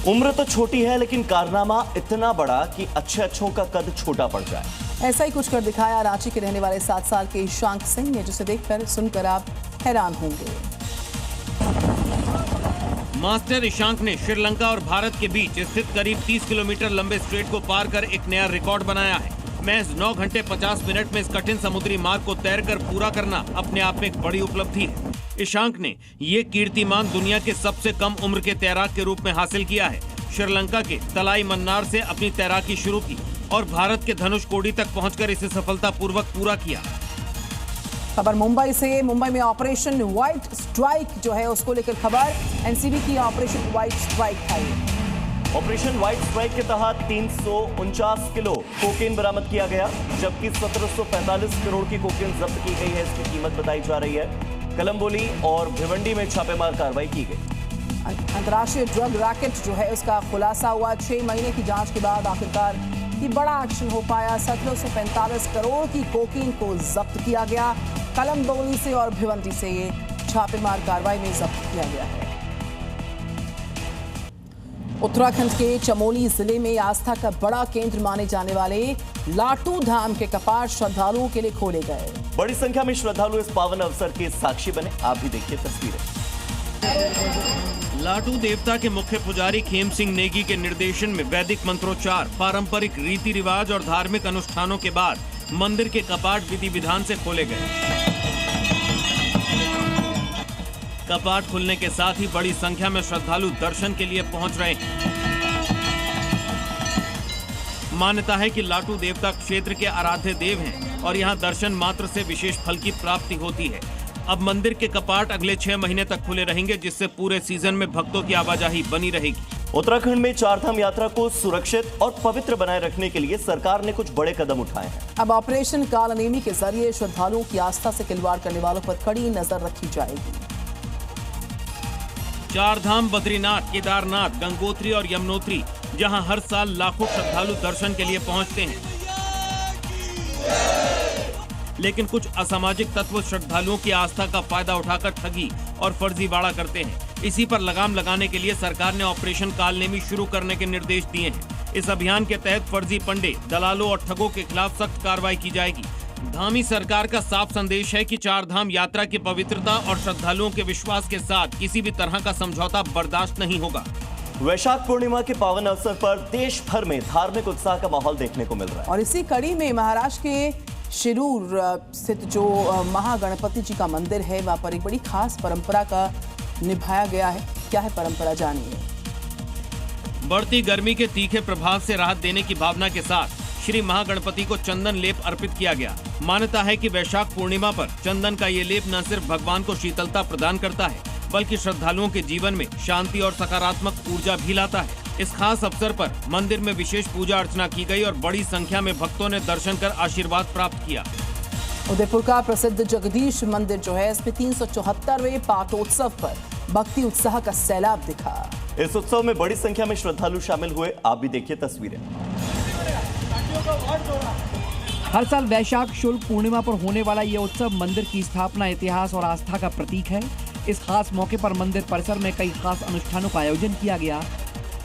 उम्र तो छोटी है लेकिन कारनामा इतना बड़ा कि अच्छों का कद छोटा पड़ जाए। ऐसा ही कुछ कर दिखाया रांची के रहने वाले 7 साल के ईशांक सिंह ने, जिसे देखकर सुनकर आप हैरान होंगे। मास्टर ईशांक ने श्रीलंका और भारत के बीच स्थित करीब 30 किलोमीटर लंबे स्ट्रेट को पार कर एक नया रिकॉर्ड बनाया है। महज 9 घंटे 50 मिनट में इस कठिन समुद्री मार्ग को तैरकर पूरा करना अपने आप में एक बड़ी उपलब्धि है। ईशांक ने ये कीर्तिमान दुनिया के सबसे कम उम्र के तैराक के रूप में हासिल किया है। श्रीलंका के तलाई मन्नार से अपनी तैराकी शुरू की और भारत के धनुषकोडी तक पहुंचकर इसे सफलतापूर्वक पूरा किया। खबर मुंबई से। मुंबई में ऑपरेशन व्हाइट स्ट्राइक जो है उसको लेकर खबर। एनसीबी की ऑपरेशन व्हाइट स्ट्राइक था ये। ऑपरेशन व्हाइट स्ट्राइक के तहत 349 किलो कोकेन बरामद किया गया, जबकि 1745 करोड़ की कोकेन जब्त की गई है। इसकी कीमत बताई जा रही है। कलंबोली और भिवंडी में छापेमार कार्रवाई की गई। अंतर्राष्ट्रीय ड्रग रैकेट जो है उसका खुलासा हुआ। 6 महीने की जांच के बाद आखिरकार ये बड़ा एक्शन हो पाया। 1745 करोड़ की कोकीन को जब्त किया गया। कलंबोली से और भिवंडी से ये छापेमार कार्रवाई में जब्त किया गया है। उत्तराखंड के चमोली जिले में आस्था का बड़ा केंद्र माने जाने वाले लाटू धाम के कपाट श्रद्धालुओं के लिए खोले गए। बड़ी संख्या में श्रद्धालु इस पावन अवसर के साक्षी बने। आप भी देखिए तस्वीरें। लाटू देवता के मुख्य पुजारी खेम सिंह नेगी के निर्देशन में वैदिक मंत्रोच्चार, पारंपरिक रीति रिवाज और धार्मिक अनुष्ठानों के बाद मंदिर के कपाट विधि विधान से खोले गए। कपाट खुलने के साथ ही बड़ी संख्या में श्रद्धालु दर्शन के लिए पहुंच रहे हैं। मान्यता है कि लाटू देवता क्षेत्र के आराध्य देव हैं और यहां दर्शन मात्र से विशेष फल की प्राप्ति होती है। अब मंदिर के कपाट अगले 6 महीने तक खुले रहेंगे, जिससे पूरे सीजन में भक्तों की आवाजाही बनी रहेगी। उत्तराखंड में चारधाम यात्रा को सुरक्षित और पवित्र बनाए रखने के लिए सरकार ने कुछ बड़े कदम उठाए हैं। अब ऑपरेशन कालनेमी के जरिए श्रद्धालुओं की आस्था से खिलवाड़ करने वालों पर कड़ी नजर रखी जाएगी। चारधाम बद्रीनाथ, केदारनाथ, गंगोत्री और यमुनोत्री, जहां हर साल लाखों श्रद्धालु दर्शन के लिए पहुंचते हैं, लेकिन कुछ असामाजिक तत्व श्रद्धालुओं की आस्था का फायदा उठाकर ठगी और फर्जीवाड़ा करते हैं। इसी पर लगाम लगाने के लिए सरकार ने ऑपरेशन कालनेमी शुरू करने के निर्देश दिए हैं। इस अभियान के तहत फर्जी पंडे, दलालों और ठगों के खिलाफ सख्त कार्रवाई की जाएगी। धामी सरकार का साफ संदेश है कि चारधाम यात्रा की पवित्रता और श्रद्धालुओं के विश्वास के साथ किसी भी तरह का समझौता बर्दाश्त नहीं होगा। वैशाख पूर्णिमा के पावन अवसर पर देश भर में धार्मिक उत्साह का माहौल देखने को मिल रहा है और इसी कड़ी में महाराष्ट्र के शिरूर स्थित जो महागणपति जी का मंदिर है, वहां पर एक बड़ी खास परंपरा का निभाया गया है। क्या है परंपरा, जानिए। बढ़ती गर्मी के तीखे प्रभाव से राहत देने की भावना के साथ श्री महागणपति को चंदन लेप अर्पित किया गया। मान्यता है कि वैशाख पूर्णिमा पर चंदन का ये लेप न सिर्फ भगवान को शीतलता प्रदान करता है, बल्कि श्रद्धालुओं के जीवन में शांति और सकारात्मक ऊर्जा भी लाता है। इस खास अवसर पर मंदिर में विशेष पूजा अर्चना की गई और बड़ी संख्या में भक्तों ने दर्शन कर आशीर्वाद प्राप्त किया। उदयपुर का प्रसिद्ध जगदीश मंदिर जो है, इसमें 374वें पाटोत्सव पर भक्ति उत्साह का सैलाब दिखा। इस उत्सव में बड़ी संख्या में श्रद्धालु शामिल हुए। आप भी देखिए तस्वीरें। हर साल वैशाख शुक्ल पूर्णिमा पर होने वाला ये उत्सव मंदिर की स्थापना, इतिहास और आस्था का प्रतीक है। इस खास मौके पर मंदिर परिसर में कई खास अनुष्ठानों का आयोजन किया गया।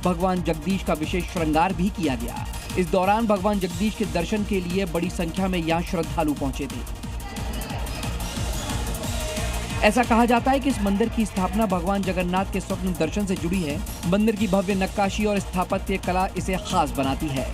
भगवान जगदीश का विशेष श्रृंगार भी किया गया। इस दौरान भगवान जगदीश के दर्शन के लिए बड़ी संख्या में यहाँ श्रद्धालु पहुंचे थे। ऐसा कहा जाता है कि इस मंदिर की स्थापना भगवान जगन्नाथ के स्वप्न दर्शन से जुड़ी है। मंदिर की भव्य नक्काशी और स्थापत्य कला इसे खास बनाती है।